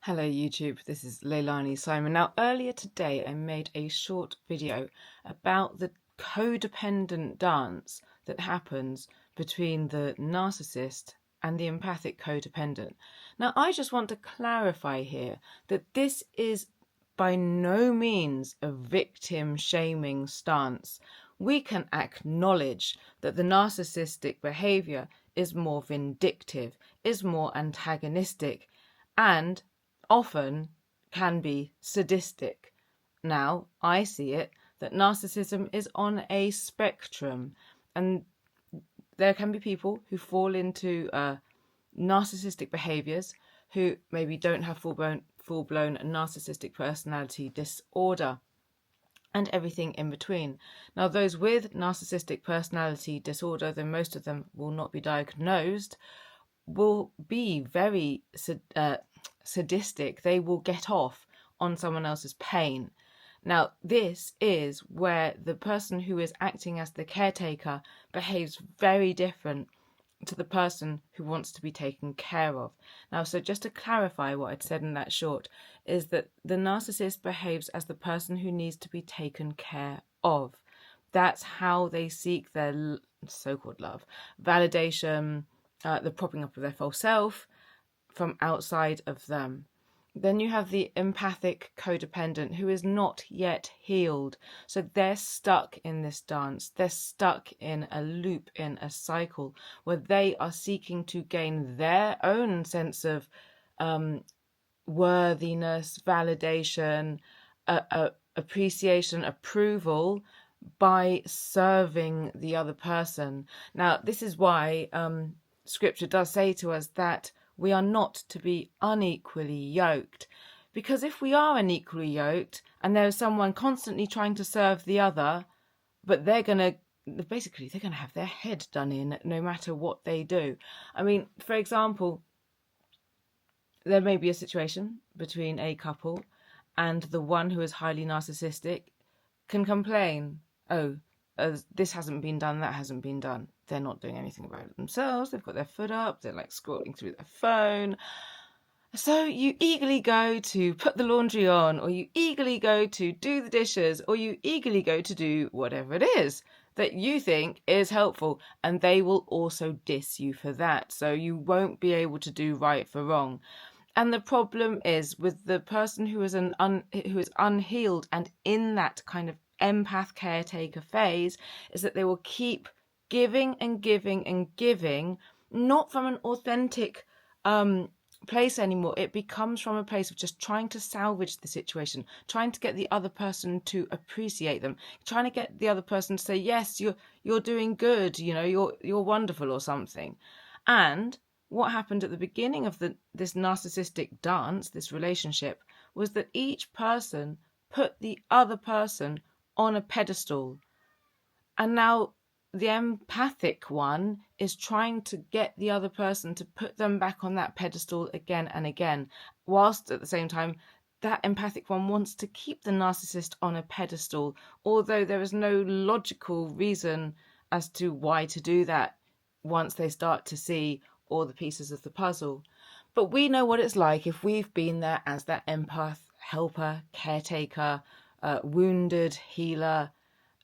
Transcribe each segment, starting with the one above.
Hello YouTube, this is Leilani Simon. Now earlier today I made a short video about the codependent dance that happens between the narcissist and the empathic codependent. Now I just want to clarify here that this is by no means a victim shaming stance. We can acknowledge that the narcissistic behavior is more vindictive, is more antagonistic, and often can be sadistic. Now, I see it that narcissism is on a spectrum, and there can be people who fall into narcissistic behaviors who maybe don't have full-blown narcissistic personality disorder, and everything in between. Now, those with narcissistic personality disorder, though most of them will not be diagnosed, will be very sadistic. They will get off on someone else's pain. Now, this is where the person who is acting as the caretaker behaves very different to the person who wants to be taken care of. Now, so just to clarify what I'd said in that short, is that the narcissist behaves as the person who needs to be taken care of. That's how they seek their so-called love, validation, the propping up of their false self from outside of them. Then you have the empathic codependent who is not yet healed. So they're stuck in this dance. They're stuck in a loop, in a cycle where they are seeking to gain their own sense of worthiness, validation, appreciation, approval by serving the other person. Now, this is why Scripture does say to us that we are not to be unequally yoked. Because if we are unequally yoked and there is someone constantly trying to serve the other, but they're going to have their head done in no matter what they do. I mean, for example, there may be a situation between a couple and the one who is highly narcissistic can complain, oh, this hasn't been done, that hasn't been done. They're not doing anything about it themselves. They've got their foot up. They're like scrolling through their phone. So you eagerly go to put the laundry on, or you eagerly go to do the dishes, or you eagerly go to do whatever it is that you think is helpful, and they will also diss you for that. So you won't be able to do right for wrong. And the problem is with the person who is unhealed and in that kind of empath caretaker phase, is that they will keep giving and giving and giving, not from an authentic place anymore. It becomes from a place of just trying to salvage the situation, trying to get the other person to appreciate them, trying to get the other person to say, yes, you're doing good, you're wonderful or something. And what happened at the beginning of this narcissistic dance, this relationship, was that each person put the other person on a pedestal. And now the empathic one is trying to get the other person to put them back on that pedestal again and again, whilst at the same time that empathic one wants to keep the narcissist on a pedestal, although there is no logical reason as to why to do that once they start to see all the pieces of the puzzle. But we know what it's like if we've been there as that empath, helper, caretaker, wounded healer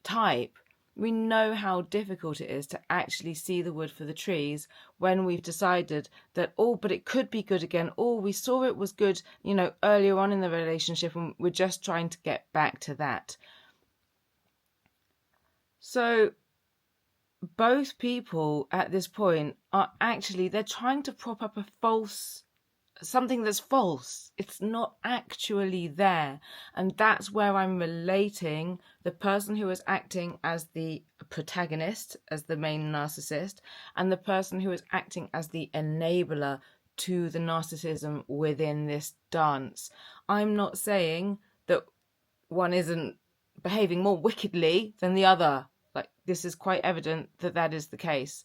type. We know how difficult it is to actually see the wood for the trees when we've decided that, but it could be good again. We saw it was good, earlier on in the relationship, and we're just trying to get back to that. So both people at this point are they're trying to prop up something that's false. It's not actually there. And that's where I'm relating the person who is acting as the protagonist, as the main narcissist, and the person who is acting as the enabler to the narcissism within this dance. I'm not saying that one isn't behaving more wickedly than the other. Like, this is quite evident that that is the case.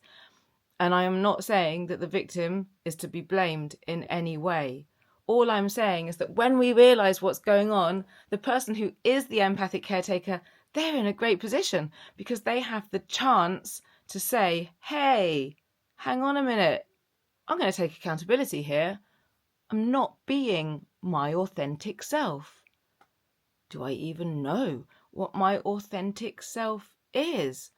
And I am not saying that the victim is to be blamed in any way. All I'm saying is that when we realise what's going on, the person who is the empathic caretaker, they're in a great position because they have the chance to say, hey, hang on a minute, I'm going to take accountability here. I'm not being my authentic self. Do I even know what my authentic self is?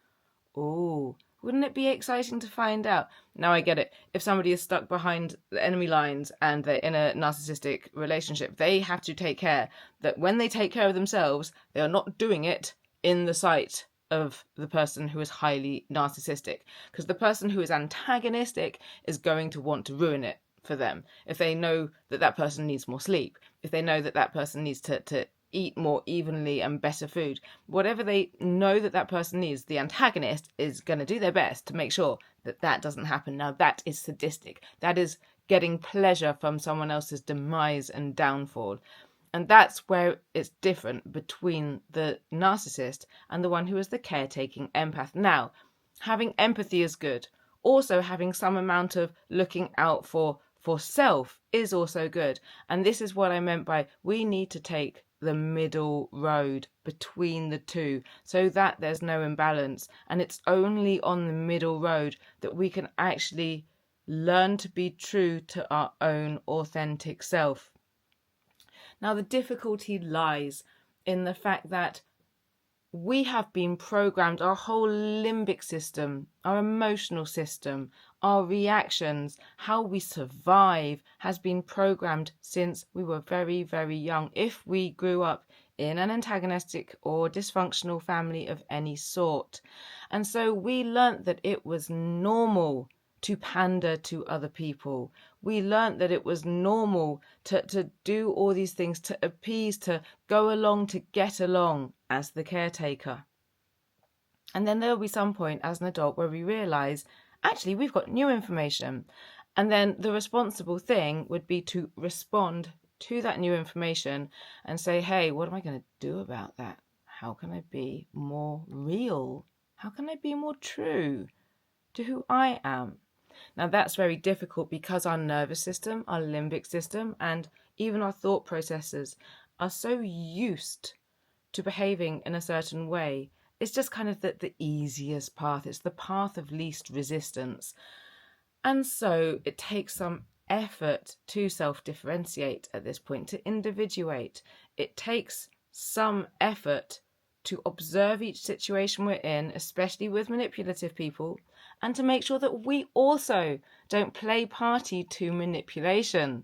Oh, wouldn't it be exciting to find out? Now I get it. If somebody is stuck behind the enemy lines and they're in a narcissistic relationship, they have to take care that when they take care of themselves, they are not doing it in the sight of the person who is highly narcissistic. Because the person who is antagonistic is going to want to ruin it for them. If they know that that person needs more sleep, if they know that that person needs to eat more evenly and better food, whatever they know that that person needs, the antagonist is going to do their best to make sure that that doesn't happen. Now that is sadistic. That is getting pleasure from someone else's demise and downfall. And that's where it's different between the narcissist and the one who is the caretaking empath. Now, having empathy is good. Also, having some amount of looking out for self is also good. And this is what I meant by we need to take the middle road between the two so that there's no imbalance. And it's only on the middle road that we can actually learn to be true to our own authentic self. Now, the difficulty lies in the fact that we have been programmed, our whole limbic system, our emotional system, our reactions, how we survive has been programmed since we were very, very young. If we grew up in an antagonistic or dysfunctional family of any sort. And so we learnt that it was normal to pander to other people. We learnt that it was normal to do all these things, to appease, to go along, to get along as the caretaker. And then there'll be some point as an adult where we realise, actually, we've got new information. And then the responsible thing would be to respond to that new information and say, hey, what am I going to do about that? How can I be more real? How can I be more true to who I am? Now, that's very difficult because our nervous system, our limbic system, and even our thought processes are so used to behaving in a certain way. It's just kind of the easiest path. It's the path of least resistance. And so it takes some effort to self-differentiate at this point, to individuate. It takes some effort to observe each situation we're in, especially with manipulative people, and to make sure that we also don't play party to manipulation,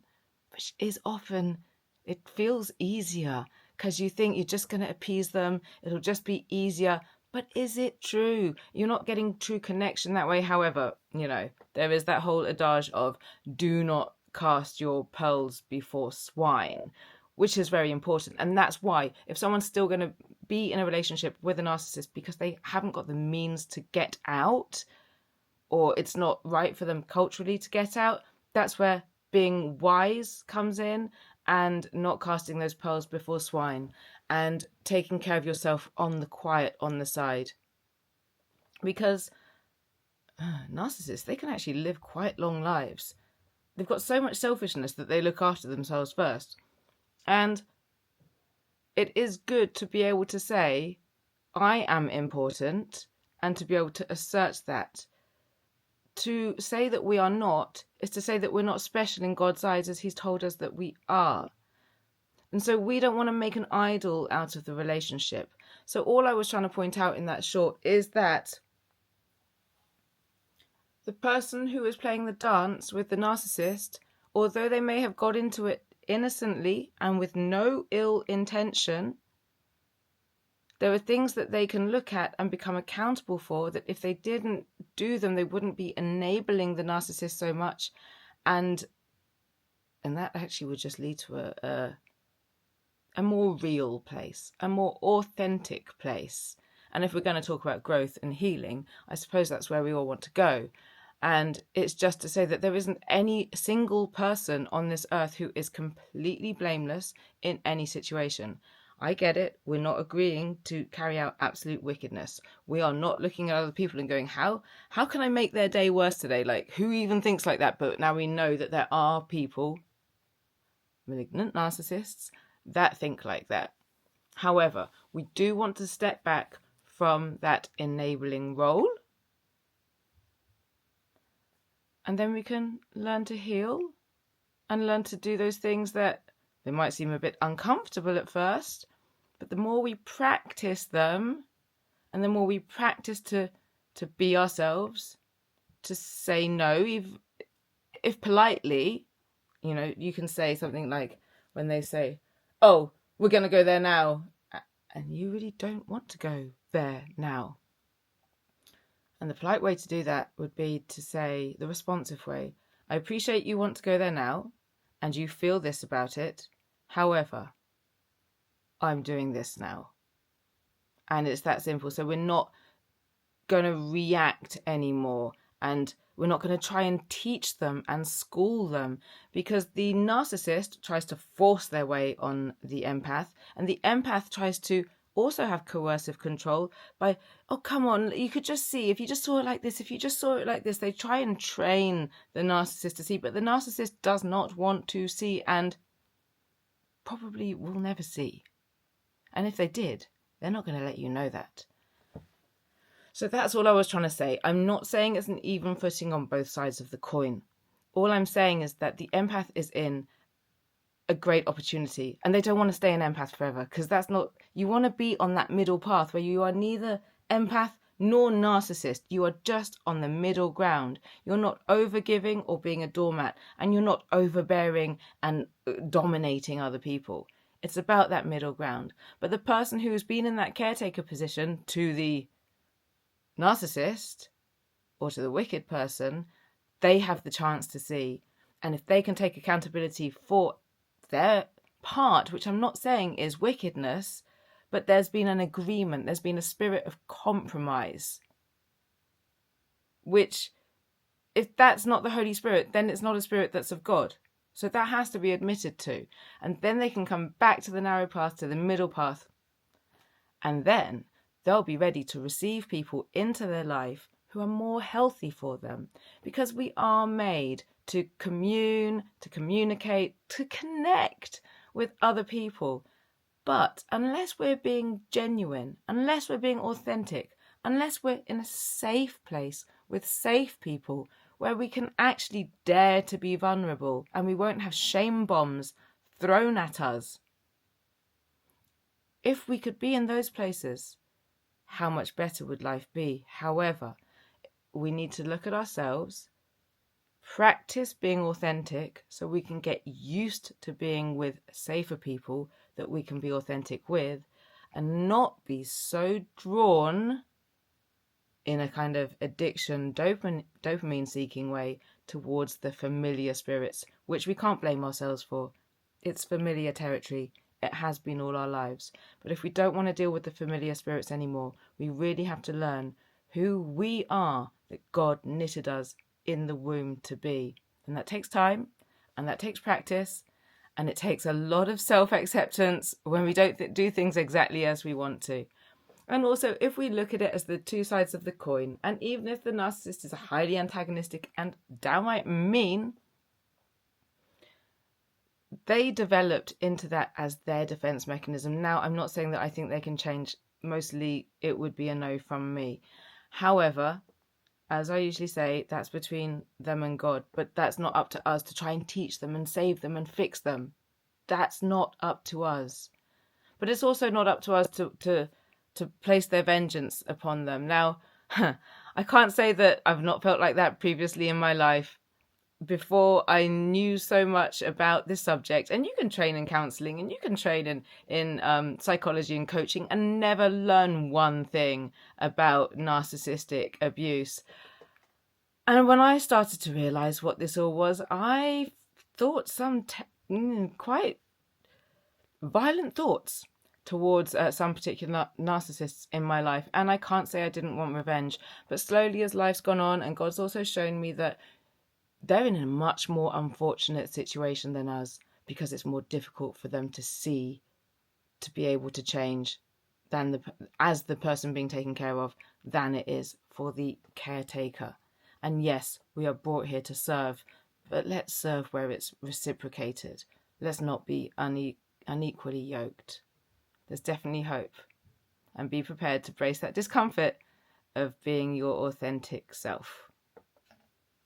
which is often, it feels easier because you think you're just going to appease them. It'll just be easier. But is it true? You're not getting true connection that way. However, there is that whole adage of do not cast your pearls before swine, which is very important. And that's why if someone's still going to be in a relationship with a narcissist because they haven't got the means to get out, or it's not right for them culturally to get out, that's where being wise comes in and not casting those pearls before swine and taking care of yourself on the quiet, on the side. Because narcissists, they can actually live quite long lives. They've got so much selfishness that they look after themselves first. And it is good to be able to say, I am important, and to be able to assert that. To say that we are not is to say that we're not special in God's eyes as he's told us that we are. And so we don't want to make an idol out of the relationship. So all I was trying to point out in that short is that the person who is playing the dance with the narcissist, although they may have got into it innocently and with no ill intention, there are things that they can look at and become accountable for that if they didn't do them, they wouldn't be enabling the narcissist so much. And that actually would just lead to a more real place, a more authentic place. And if we're going to talk about growth and healing, I suppose that's where we all want to go. And it's just to say that there isn't any single person on this earth who is completely blameless in any situation. I get it. We're not agreeing to carry out absolute wickedness. We are not looking at other people and going, how can I make their day worse today? Like, who even thinks like that? But now we know that there are people, malignant narcissists, that think like that. However, we do want to step back from that enabling role. And then we can learn to heal and learn to do those things that They might seem a bit uncomfortable at first, but the more we practice them, and the more we practice to be ourselves, to say no, if politely, you can say something like, when they say, oh, we're going to go there now, and you really don't want to go there now. And the polite way to do that would be to say, the responsive way, I appreciate you want to go there now, and you feel this about it. However, I'm doing this now. And it's that simple. So we're not going to react anymore, and we're not going to try and teach them and school them, because the narcissist tries to force their way on the empath, and the empath tries to also have coercive control by, oh, come on, you could just see, if you just saw it like this, if you just saw it like this. They try and train the narcissist to see, but the narcissist does not want to see, and probably will never see. And if they did, they're not going to let you know that. So that's all I was trying to say. I'm not saying it's an even footing on both sides of the coin. All I'm saying is that the empath is in a great opportunity, and they don't want to stay an empath forever, because that's not, you want to be on that middle path where you are neither empath nor narcissist. You are just on the middle ground. You're not overgiving or being a doormat, and you're not overbearing and dominating other people. It's about that middle ground. But the person who's been in that caretaker position to the narcissist or to the wicked person, they have the chance to see. And if they can take accountability for their part, which I'm not saying is wickedness, but there's been an agreement, there's been a spirit of compromise, which, if that's not the Holy Spirit, then it's not a spirit that's of God. So that has to be admitted to. And then they can come back to the narrow path, to the middle path. And then they'll be ready to receive people into their life who are more healthy for them. Because we are made to commune, to communicate, to connect with other people. But unless we're being genuine, unless we're being authentic, unless we're in a safe place with safe people where we can actually dare to be vulnerable and we won't have shame bombs thrown at us, if we could be in those places, how much better would life be? However, we need to look at ourselves, practice being authentic so we can get used to being with safer people that we can be authentic with, and not be so drawn in a kind of addiction, dopamine seeking way towards the familiar spirits, which we can't blame ourselves for. It's familiar territory. It has been all our lives. But if we don't want to deal with the familiar spirits anymore, we really have to learn who we are, that God knitted us in the womb to be. And that takes time, and that takes practice, and it takes a lot of self-acceptance when we don't do things exactly as we want to. And also, if we look at it as the two sides of the coin, and even if the narcissist is highly antagonistic and downright mean, they developed into that as their defense mechanism. Now, I'm not saying that I think they can change. Mostly it would be a no from me. However, as I usually say, that's between them and God, but that's not up to us to try and teach them and save them and fix them. That's not up to us. But it's also not up to us to place their vengeance upon them. Now, I can't say that I've not felt like that previously in my life, before I knew so much about this subject. And you can train in counselling, and you can train in psychology and coaching, and never learn one thing about narcissistic abuse. And when I started to realise what this all was, I thought some quite violent thoughts towards some particular narcissists in my life. And I can't say I didn't want revenge, but slowly as life's gone on, and God's also shown me that they're in a much more unfortunate situation than us, because it's more difficult for them to see, to be able to change than as the person being taken care of, than it is for the caretaker. And yes, we are brought here to serve, but let's serve where it's reciprocated. Let's not be unequally yoked. There's definitely hope, and be prepared to brace that discomfort of being your authentic self.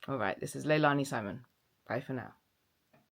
All right, this is Leilani Simon. Bye for now.